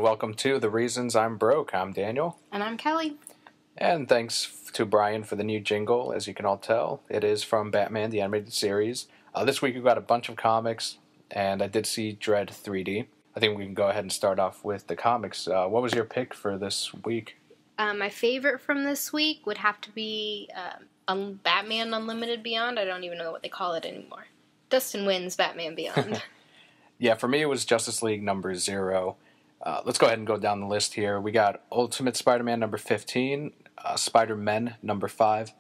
welcome to The Reasons I'm Broke. I'm Daniel. And I'm Kelly. And thanks to Brian for the new jingle. As you can all tell, it is from Batman, the animated series. This week we've got a bunch of comics, and I did see Dredd 3D. I think we can go ahead and start off with the comics. What was your pick for this week? My favorite from this week would have to be Batman Unlimited Beyond. I don't even know what they call it anymore. Dustin Nguyen's Batman Beyond. Yeah, for me it was Justice League number 0. Let's go ahead and go down the list here. We got Ultimate Spider-Man number 15, Spider-Men number 5.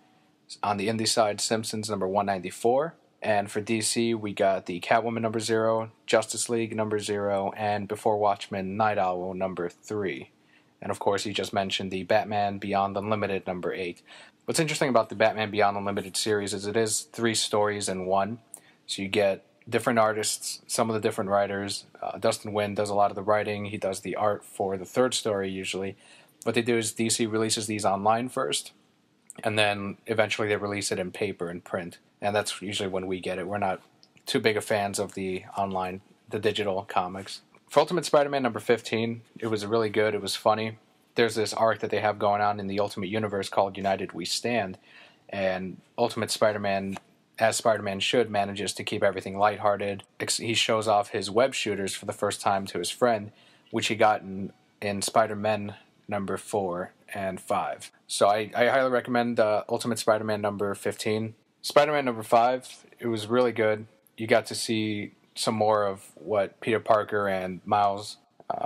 On the indie side, Simpsons number 194. And for DC, we got the Catwoman number 0, Justice League number 0, and Before Watchmen, Night Owl number 3. And of course, you just mentioned the Batman Beyond Unlimited number 8. What's interesting about the Batman Beyond Unlimited series is it is 3 stories in one. So you get different artists, some of the different writers. Dustin Nguyen does a lot of the writing. He does the art for the third story usually. What they do is DC releases these online first, and then eventually they release it in paper and print. And that's usually when we get it. We're not too big of fans of the online, the digital comics. For Ultimate Spider-Man number 15, it was really good. It was funny. There's this arc that they have going on in the Ultimate Universe called United We Stand. And Ultimate Spider-Man, as Spider-Man should, manages to keep everything lighthearted. He shows off his web shooters for the first time to his friend, which he got in Spider-Man number 4 and 5. So I highly recommend Ultimate Spider-Man number 15. Spider-Man number 5, it was really good. You got to see some more of what Peter Parker and Miles,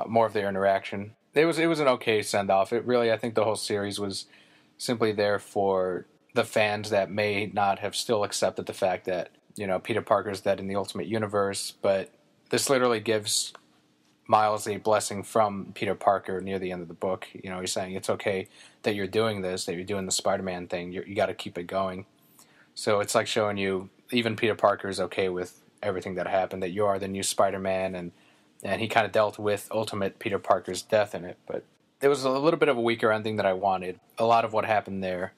more of their interaction. It was an okay send-off. It really, I think the whole series was simply there for the fans that may not have still accepted the fact that, Peter Parker's dead in the Ultimate Universe, but this literally gives Miles a blessing from Peter Parker near the end of the book. He's saying it's okay that you're doing this, that you're doing the Spider-Man thing. You got to keep it going. So it's like showing you even Peter Parker is okay with everything that happened, that you are the new Spider-Man, and he kind of dealt with Ultimate Peter Parker's death in it. But there was a little bit of a weaker ending that I wanted. A lot of what happened there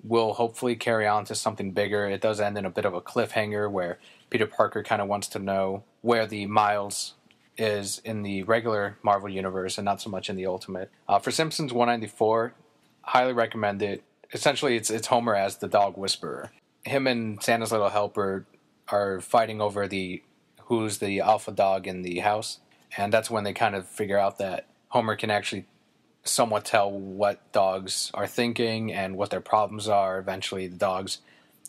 will hopefully carry on to something bigger. It does end in a bit of a cliffhanger where Peter Parker kind of wants to know where the Miles is in the regular Marvel Universe and not so much in the Ultimate. For Simpsons 194, highly recommend it. Essentially, it's Homer as the dog whisperer. Him and Santa's Little Helper are fighting over who's the alpha dog in the house, and that's when they kind of figure out that Homer can actually somewhat tell what dogs are thinking and what their problems are. Eventually, the dogs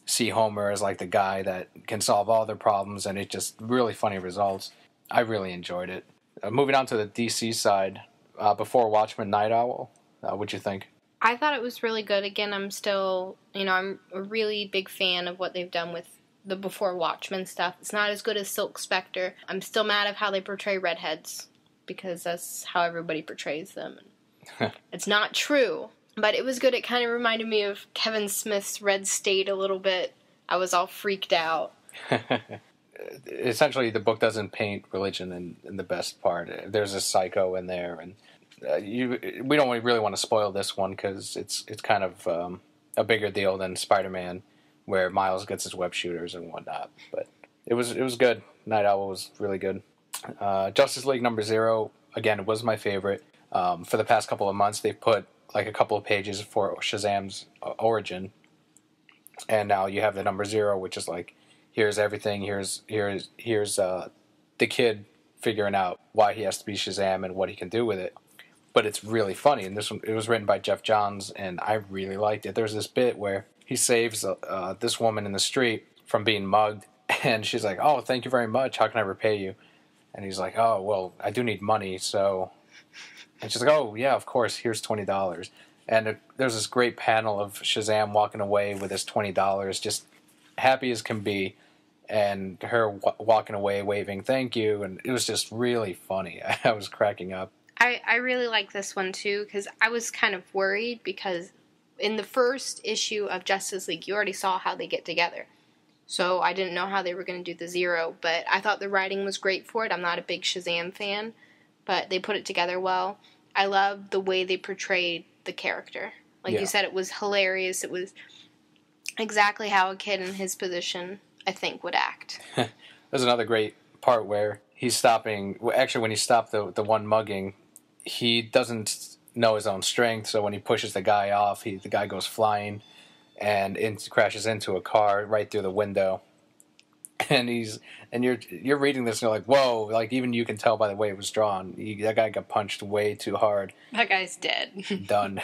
see Homer as like the guy that can solve all their problems, and it just really funny results. I really enjoyed it. Moving on to the DC side, Before Watchmen, Night Owl. What'd you think? I thought it was really good. Again, I'm still, I'm a really big fan of what they've done with the Before Watchmen stuff. It's not as good as Silk Spectre. I'm still mad at how they portray redheads, because that's how everybody portrays them. It's not true, but it was good. It kind of reminded me of Kevin Smith's Red State a little bit. I was all freaked out. Essentially, the book doesn't paint religion in the best part. There's a psycho in there, and we don't really want to spoil this one because it's kind of a bigger deal than Spider-Man, where Miles gets his web shooters and whatnot. But it was good. Night Owl was really good. Justice League number 0, again, was my favorite. For the past couple of months, they've put like a couple of pages for Shazam's origin, and now you have the number 0, which is like, here's everything. Here's the kid figuring out why he has to be Shazam and what he can do with it. But it's really funny, and it was written by Jeff Johns, and I really liked it. There's this bit where he saves this woman in the street from being mugged, and she's like, "Oh, thank you very much. How can I repay you?" And he's like, "Oh, well, I do need money, so..." And she's like, "Oh, yeah, of course, here's $20. And there's this great panel of Shazam walking away with his $20, just happy as can be, and her walking away waving thank you, and it was just really funny. I was cracking up. I really like this one, too, because I was kind of worried, because in the first issue of Justice League, you already saw how they get together. So I didn't know how they were going to do the 0, but I thought the writing was great for it. I'm not a big Shazam fan, but they put it together well. I love the way they portrayed the character. Like you said, it was hilarious. It was exactly how a kid in his position, I think, would act. There's another great part where he's stopping... Actually, when he stopped the one mugging, he doesn't know his own strength, so when he pushes the guy off, the guy goes flying and crashes into a car right through the window. And you're reading this and you're like, whoa, like even you can tell by the way it was drawn. That guy got punched way too hard. That guy's dead. Done.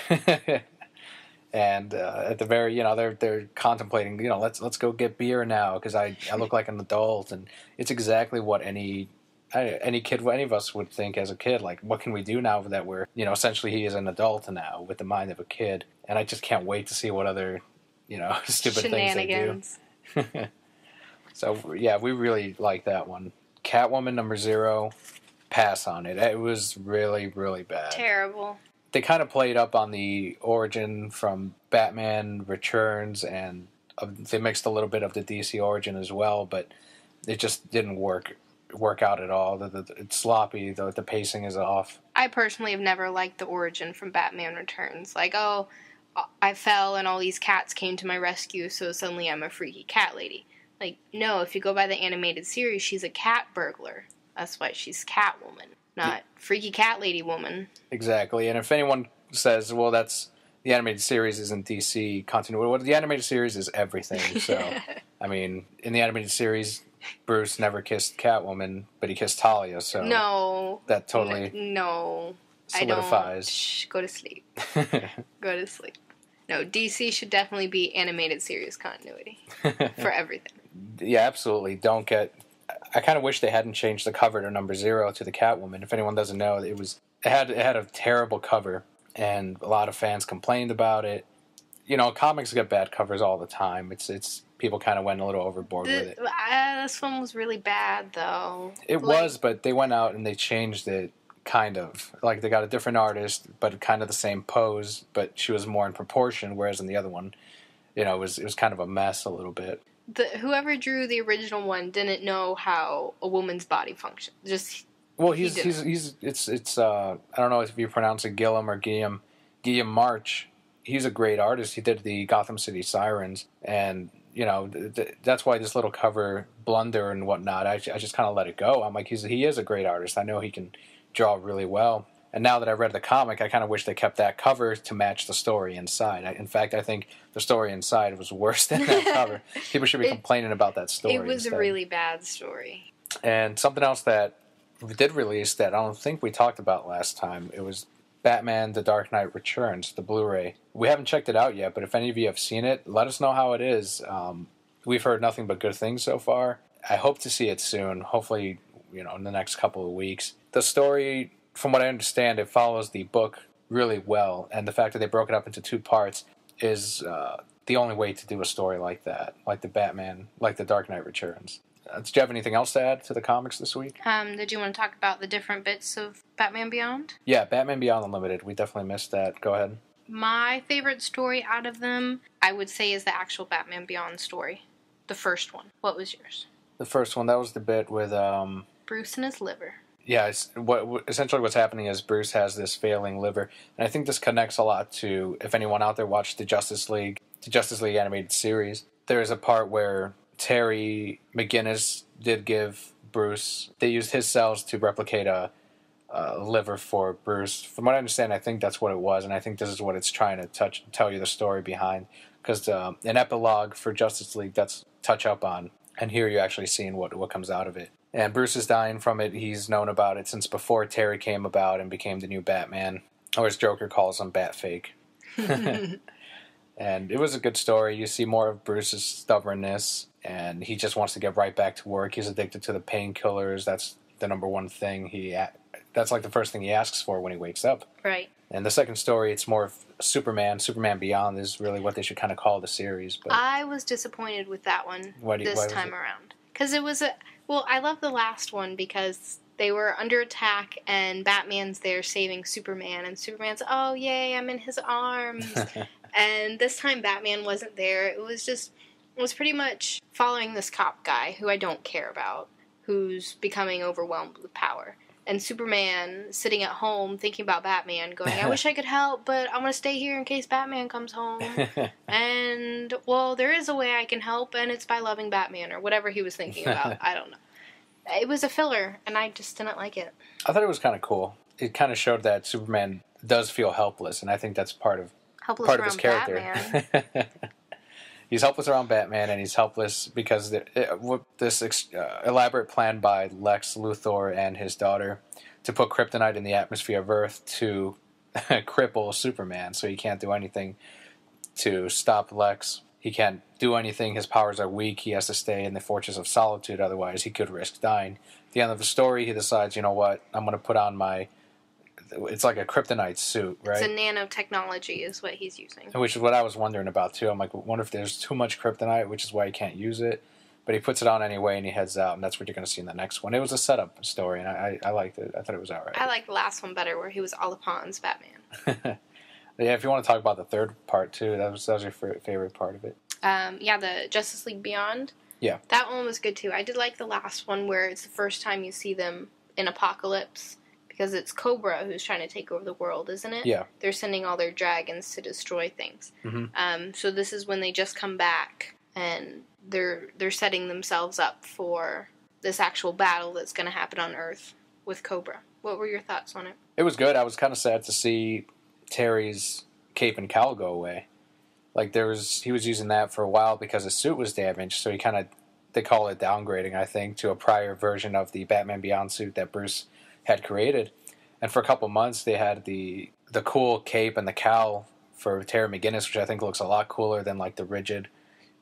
And at the very, they're contemplating, let's go get beer now because I look like an adult, and it's exactly what any kid, any of us would think as a kid. Like, what can we do now that we're, essentially he is an adult now with the mind of a kid, and I just can't wait to see what other, stupid things they do. So yeah, we really like that one. Catwoman number 0, pass on it. It was really, really bad. Terrible. They kind of played up on the origin from Batman Returns, and they mixed a little bit of the DC origin as well, but it just didn't work out at all. It's sloppy. The pacing is off. I personally have never liked the origin from Batman Returns. Like, oh, I fell and all these cats came to my rescue, so suddenly I'm a freaky cat lady. Like, no, if you go by the animated series, she's a cat burglar. That's why she's Catwoman, not freaky cat lady woman. Exactly. And if anyone says, well, that's the animated series isn't DC continuity, well, the animated series is everything. So, I mean, in the animated series, Bruce never kissed Catwoman, but he kissed Talia. So no, that totally solidifies. Shh, go to sleep. Go to sleep. No, DC should definitely be animated series continuity for everything. Yeah, absolutely. I kind of wish they hadn't changed the cover to number 0 to the Catwoman. If anyone doesn't know, it had a terrible cover, and a lot of fans complained about it. Comics get bad covers all the time. It's people kind of went a little overboard with it. This one was really bad, though. It was, but they went out and they changed it. Kind of. Like, they got a different artist, but kind of the same pose, but she was more in proportion, whereas in the other one, it was kind of a mess a little bit. Whoever drew the original one didn't know how a woman's body functions. It's I don't know if you pronounce it Guillaume or Guillaume March. He's a great artist. He did the Gotham City Sirens, and that's why this little cover blunder and whatnot, I just kind of let it go. I'm like, he is a great artist. I know he can draw really well. And now that I read the comic, I kind of wish they kept that cover to match the story inside. In fact, I think the story inside was worse than that cover. People should be complaining about that story. It was instead. A really bad story. And something else that we did release that I don't think we talked about last time, it was Batman The Dark Knight Returns, the Blu-ray. We haven't checked it out yet, but if any of you have seen it, let us know how it is. We've heard nothing but good things so far. I hope to see it soon, hopefully, in the next couple of weeks. The story, from what I understand, it follows the book really well, and the fact that they broke it up into 2 parts is the only way to do a story like that, like The Dark Knight Returns. Did you have anything else to add to the comics this week? Did you want to talk about the different bits of Batman Beyond? Yeah, Batman Beyond Unlimited. We definitely missed that. Go ahead. My favorite story out of them, I would say, is the actual Batman Beyond story. The first one. What was yours? The first one, that was the bit with Bruce and his liver. Yeah, essentially what's happening is Bruce has this failing liver, and I think this connects a lot to, if anyone out there watched the Justice League animated series, there is a part where Terry McGinnis did give Bruce, they used his cells to replicate a liver for Bruce. From what I understand, I think that's what it was, and I think this is what it's trying to tell you the story behind, because an epilogue for Justice League, that's touch up on, and here you're actually seeing what comes out of it. And Bruce is dying from it. He's known about it since before Terry came about and became the new Batman, or as Joker calls him, Batfake. And it was a good story. You see more of Bruce's stubbornness, and he just wants to get right back to work. He's addicted to the painkillers. That's the number one thing that's like the first thing he asks for when he wakes up. Right. And the second story, it's more of Superman. Superman Beyond is really what they should kind of call the series. But I was disappointed with that one this time around. Because it was I love the last one because they were under attack and Batman's there saving Superman. And Superman's, oh, yay, I'm in his arms. And this time Batman wasn't there. It was pretty much following this cop guy who I don't care about, who's becoming overwhelmed with power. And Superman sitting at home thinking about Batman, going, I wish I could help, but I want to stay here in case Batman comes home. And, well, there is a way I can help, and it's by loving Batman, or whatever he was thinking about. I don't know. It was a filler, and I just didn't like it. I thought it was kind of cool. it kind of showed that Superman does feel helpless, and I think that's part of his character. Batman. He's helpless around Batman, and he's helpless because this elaborate plan by Lex Luthor and his daughter to put kryptonite in the atmosphere of Earth to cripple Superman, so he can't do anything to stop Lex. He can't do anything. His powers are weak. He has to stay in the Fortress of Solitude, otherwise he could risk dying. At the end of the story, he decides, you know what, I'm going to put on my... It's like a kryptonite suit, right? It's a nanotechnology is what he's using. Which is what I was wondering about, too. I'm like, I wonder if there's too much kryptonite, which is why he can't use it. But he puts it on anyway, and he heads out, and that's what you're going to see in the next one. It was a setup story, and I liked it. I thought it was all right. I like the last one better, where he was all upon Batman. Yeah, if you want to talk about the third part, too, that was your favorite part of it. Yeah, the Justice League Beyond. Yeah. That one was good, too. I did like the last one, where it's the first time you see them in Apocalypse. Because it's Cobra who's trying to take over the world, isn't it? Yeah. They're sending all their dragons to destroy things. Mm-hmm. So this is when they just come back, and they're setting themselves up for this actual battle that's going to happen on Earth with Cobra. What were your thoughts on it? It was good. I was kind of sad to see Terry's cape and cowl go away. Like, he was using that for a while because his suit was damaged, so they call it downgrading, I think, to a prior version of the Batman Beyond suit that Bruce had created. And for a couple months they had the cool cape and the cowl for Terry McGinnis, which I think looks a lot cooler than like the rigid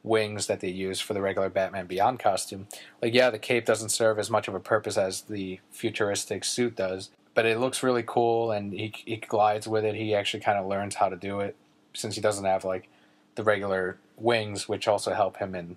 wings that they use for the regular Batman Beyond costume. Like, yeah, the cape doesn't serve as much of a purpose as the futuristic suit does, but it looks really cool, and he glides with it. He actually kind of learns how to do it, since he doesn't have like the regular wings, which also help him in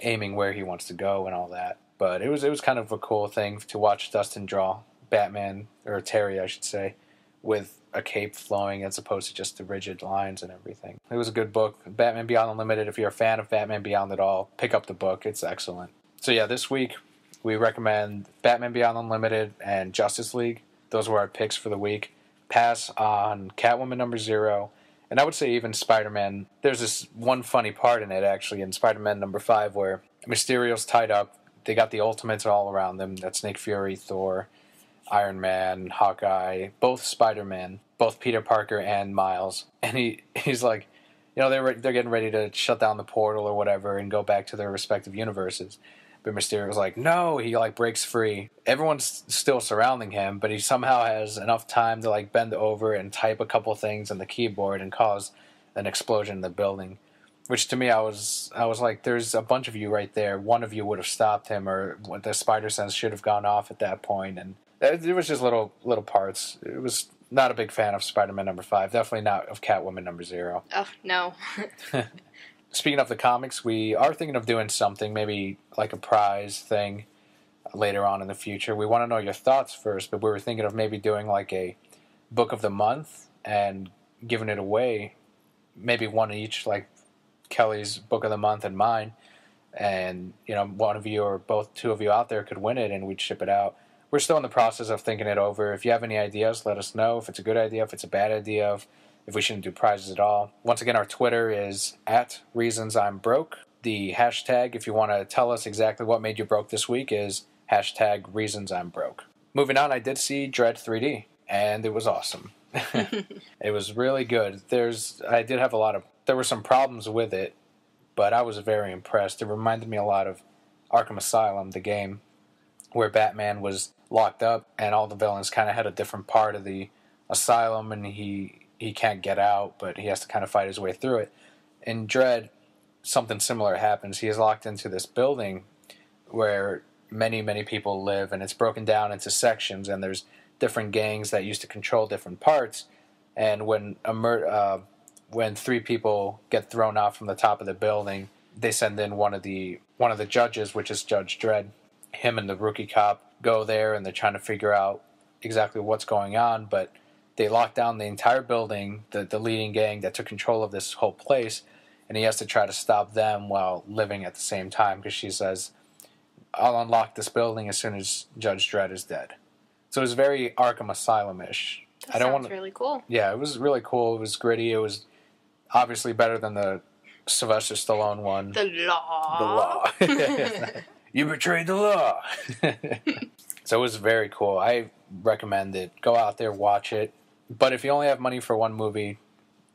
aiming where he wants to go and all that. But it was kind of a cool thing to watch Dustin draw Batman, or Terry, I should say, with a cape flowing as opposed to just the rigid lines and everything. It was a good book. Batman Beyond Unlimited, if you're a fan of Batman Beyond at all, pick up the book. It's excellent. So yeah, this week we recommend Batman Beyond Unlimited and Justice League. Those were our picks for the week. Pass on Catwoman number 0. And I would say even Spider-Man. There's this one funny part in it, actually, in Spider-Man number 5, where Mysterio's tied up. They got the Ultimates all around them. That's Nick Fury, Thor, Iron Man, Hawkeye, both Spider-Man, both Peter Parker and Miles. And he's like, they're getting ready to shut down the portal or whatever and go back to their respective universes. But Mysterio's like, no, he like breaks free. Everyone's still surrounding him, but he somehow has enough time to like bend over and type a couple things on the keyboard and cause an explosion in the building. Which to me, I was like, there's a bunch of you right there. One of you would have stopped him, or the spider sense should have gone off at that point. And it was just little parts. It was not a big fan of Spider-Man number 5. Definitely not of Catwoman number 0. Oh, no. Speaking of the comics, we are thinking of doing something, maybe like a prize thing later on in the future. We want to know your thoughts first, but we were thinking of maybe doing like a book of the month and giving it away, maybe one each, like Kelly's book of the month and mine. And, one of you or two of you out there could win it and we'd ship it out. We're still in the process of thinking it over. If you have any ideas, let us know. If it's a good idea, if it's a bad idea, if we shouldn't do prizes at all. Once again, our Twitter is @ReasonsI'mBroke. The hashtag, if you want to tell us exactly what made you broke this week, is #ReasonsI'mBroke. Moving on, I did see Dredd 3D, and it was awesome. It was really good. There were some problems with it, but I was very impressed. It reminded me a lot of Arkham Asylum, the game, where Batman was locked up and all the villains kind of had a different part of the asylum, and he can't get out, but he has to kind of fight his way through it. In Dredd, something similar happens. He is locked into this building where many, many people live, and it's broken down into sections, and there's different gangs that used to control different parts. And when 3 people get thrown out from the top of the building, they send in one of the judges, which is Judge Dredd. Him and the rookie cop go there, and they're trying to figure out exactly what's going on, but they lock down the entire building, the leading gang that took control of this whole place, and he has to try to stop them while living at the same time, because she says, I'll unlock this building as soon as Judge Dredd is dead. So it was very Arkham Asylum-ish. That sounds really cool. Yeah, it was really cool. It was gritty. It was obviously better than the Sylvester Stallone one. The law. You betrayed the law. So it was very cool. I recommend it. Go out there, watch it. But if you only have money for one movie,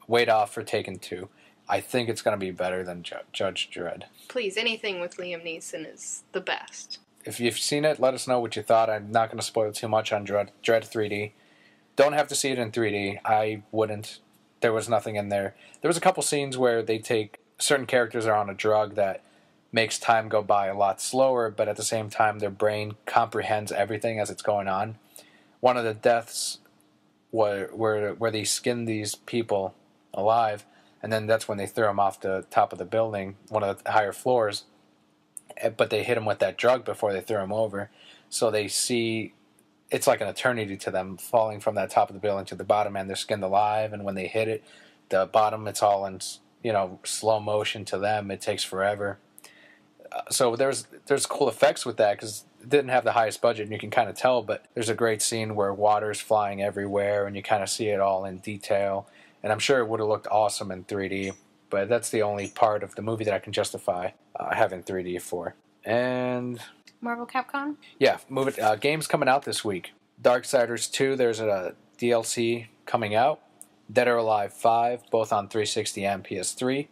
wait off for Taken 2. I think it's going to be better than Judge Dredd. Please, anything with Liam Neeson is the best. If you've seen it, let us know what you thought. I'm not going to spoil too much on Dredd 3D. Don't have to see it in 3D. I wouldn't. There was nothing in there. There was a couple scenes where they take certain characters are on a drug that makes time go by a lot slower, but at the same time their brain comprehends everything as it's going on. One of the deaths where they skin these people alive, and then that's when they throw them off the top of the building, one of the higher floors, but they hit them with that drug before they throw them over. So they see it's like an eternity to them falling from that top of the building to the bottom, and they're skinned alive, and when they hit it, the bottom, it's all in, slow motion to them. It takes forever. So there's cool effects with that because it didn't have the highest budget, and you can kind of tell, but there's a great scene where water's flying everywhere, and you kind of see it all in detail. And I'm sure it would have looked awesome in 3D, but that's the only part of the movie that I can justify having 3D for. And Marvel Capcom? Yeah, games coming out this week. Darksiders 2, there's a DLC coming out. Dead or Alive 5, both on 360 and PS3.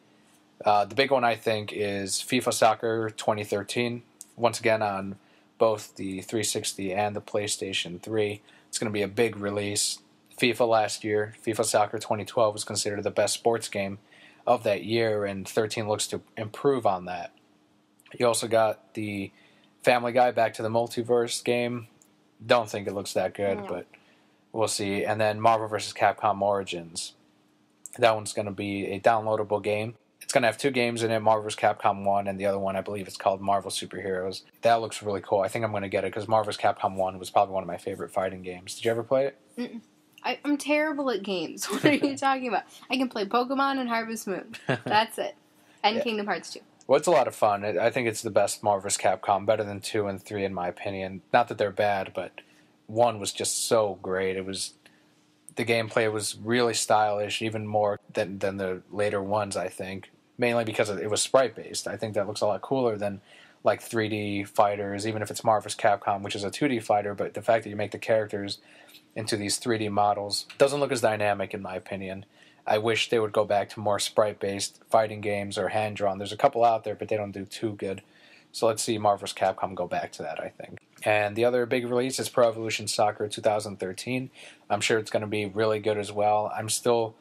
The big one, I think, is FIFA Soccer 2013. Once again, on both the 360 and the PlayStation 3. It's going to be a big release. FIFA last year, FIFA Soccer 2012, was considered the best sports game of that year, and 13 looks to improve on that. You also got the Family Guy Back to the Multiverse game. Don't think it looks that good, but we'll see. And then Marvel vs. Capcom Origins. That one's going to be a downloadable game. It's going to have two games in it, Marvel vs. Capcom 1, and the other one, I believe, is called Marvel Superheroes. That looks really cool. I think I'm going to get it because Marvel vs. Capcom 1 was probably one of my favorite fighting games. Did you ever play it? Mm-mm. I'm terrible at games. What are you talking about? I can play Pokemon and Harvest Moon. That's it. And Kingdom Hearts 2. Well, it's a lot of fun. I think it's the best Marvel vs. Capcom, better than 2 and 3 in my opinion. Not that they're bad, but 1 was just so great. The gameplay was really stylish, even more than the later ones, I think. Mainly because it was sprite-based. I think that looks a lot cooler than like 3D fighters, even if it's Marvel vs. Capcom, which is a 2D fighter, but the fact that you make the characters into these 3D models doesn't look as dynamic, in my opinion. I wish they would go back to more sprite-based fighting games or hand-drawn. There's a couple out there, but they don't do too good. So let's see Marvel vs. Capcom go back to that, I think. And the other big release is Pro Evolution Soccer 2013. I'm sure it's going to be really good as well. I'm still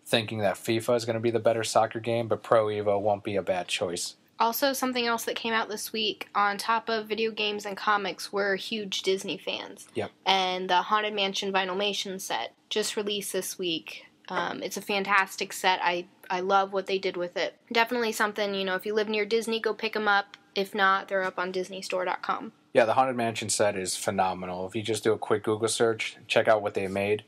thinking that FIFA is going to be the better soccer game, but Pro Evo won't be a bad choice. Also, something else that came out this week, on top of video games and comics, we're huge Disney fans. Yep. And the Haunted Mansion Vinylmation set just released this week. It's a fantastic set. I love what they did with it. Definitely something, if you live near Disney, go pick them up. If not, they're up on DisneyStore.com. Yeah, the Haunted Mansion set is phenomenal. If you just do a quick Google search, check out what they made.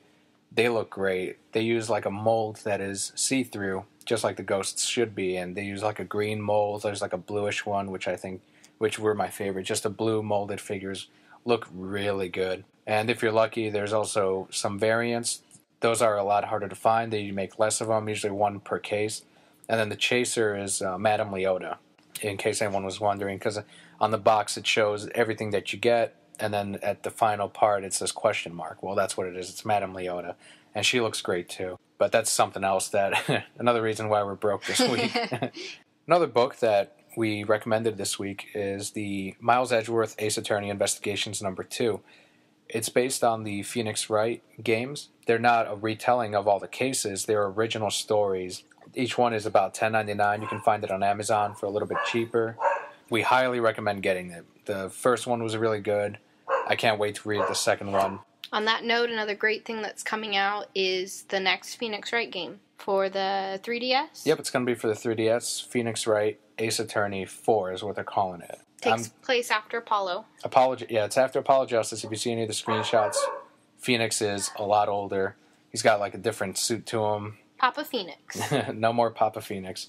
They look great. They use like a mold that is see-through, just like the ghosts should be, and they use like a green mold. There's like a bluish one, which were my favorite. Just the blue molded figures look really good. And if you're lucky, there's also some variants. Those are a lot harder to find. They make less of them, usually one per case. And then the chaser is Madame Leota, in case anyone was wondering, because on the box it shows everything that you get, and then at the final part it says question mark. Well, that's what it is. It's Madame Leota, and she looks great too. But that's something else another reason why we're broke this week. Another book that we recommended this week is the Miles Edgeworth Ace Attorney Investigations #2. It's based on the Phoenix Wright games. They're not a retelling of all the cases. They're original stories. Each one is about $10.99. You can find it on Amazon for a little bit cheaper. We highly recommend getting it. The first one was really good. I can't wait to read the second one. On that note, another great thing that's coming out is the next Phoenix Wright game for the 3DS. Yep, it's going to be for the 3DS. Phoenix Wright Ace Attorney 4 is what they're calling it. Takes place after Apollo. It's after Apollo Justice. If you see any of the screenshots, Phoenix is a lot older. He's got like a different suit to him. Papa Phoenix. No more Papa Phoenix.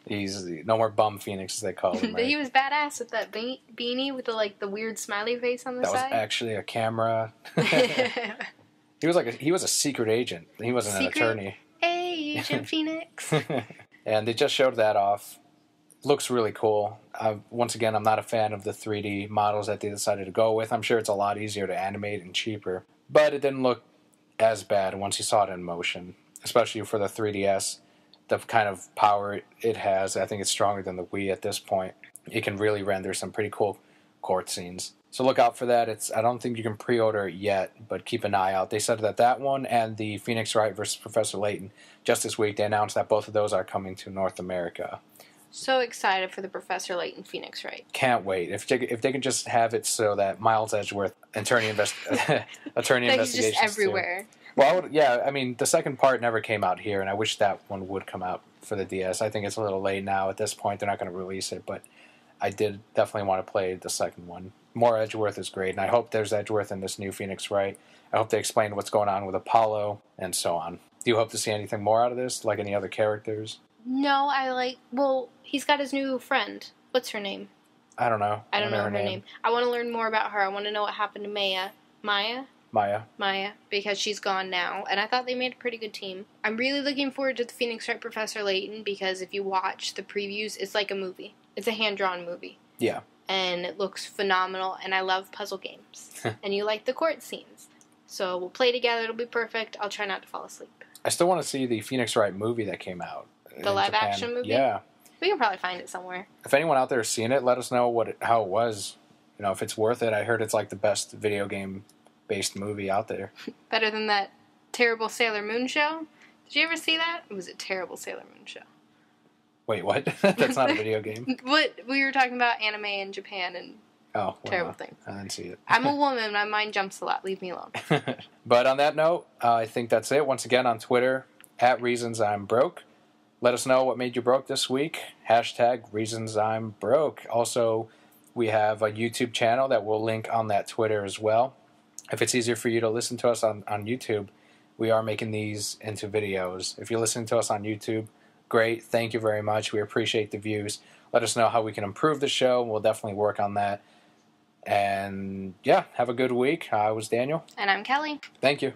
He's no more Bum Phoenix, as they call him. But he was badass with that beanie with the weird smiley face on the side. That was actually a camera. He was a secret agent. He wasn't an attorney. Agent Phoenix. And they just showed that off. Looks really cool. Once again, I'm not a fan of the 3D models that they decided to go with. I'm sure it's a lot easier to animate and cheaper. But it didn't look as bad once you saw it in motion, especially for the 3DS. The kind of power it has, I think it's stronger than the Wii at this point. It can really render some pretty cool court scenes. So look out for that. I don't think you can pre-order it yet, but keep an eye out. They said that one and the Phoenix Wright versus Professor Layton just this week, they announced that both of those are coming to North America. So excited for the Professor Layton Phoenix Wright. Can't wait. If they can just have it so that Miles Edgeworth, attorney investigations, he's just everywhere. Too. Well, I mean, the second part never came out here, and I wish that one would come out for the DS. I think it's a little late now. At this point, they're not going to release it, but I did definitely want to play the second one. More Edgeworth is great, and I hope there's Edgeworth in this new Phoenix Wright. I hope they explain what's going on with Apollo and so on. Do you hope to see anything more out of this, like any other characters? No, he's got his new friend. What's her name? I don't know. I don't know her name. I want to learn more about her. I want to know what happened to Maya, because she's gone now, and I thought they made a pretty good team. I'm really looking forward to the Phoenix Wright Professor Layton, because if you watch the previews, it's like a movie. It's a hand-drawn movie. Yeah. And it looks phenomenal, and I love puzzle games. And you like the court scenes. So we'll play together, it'll be perfect. I'll try not to fall asleep. I still want to see the Phoenix Wright movie that came out. The live-action movie? Yeah. We can probably find it somewhere. If anyone out there has seen it, let us know how it was. If it's worth it. I heard it's like the best video game-based movie out there. Better than that terrible Sailor Moon show? Did you ever see that? It was a terrible Sailor Moon show. Wait, what? That's not a video game? What? We were talking about anime in Japan and terrible things. I didn't see it. I'm a woman. My mind jumps a lot. Leave me alone. But on that note, I think that's it. Once again, on Twitter, @ReasonsI'mBroke. Let us know what made you broke this week. #ReasonsI'mBroke. Also, we have a YouTube channel that we'll link on that Twitter as well. If it's easier for you to listen to us on YouTube, we are making these into videos. If you're listening to us on YouTube, great. Thank you very much. We appreciate the views. Let us know how we can improve the show. We'll definitely work on that. And yeah, have a good week. I was Daniel. And I'm Kelly. Thank you.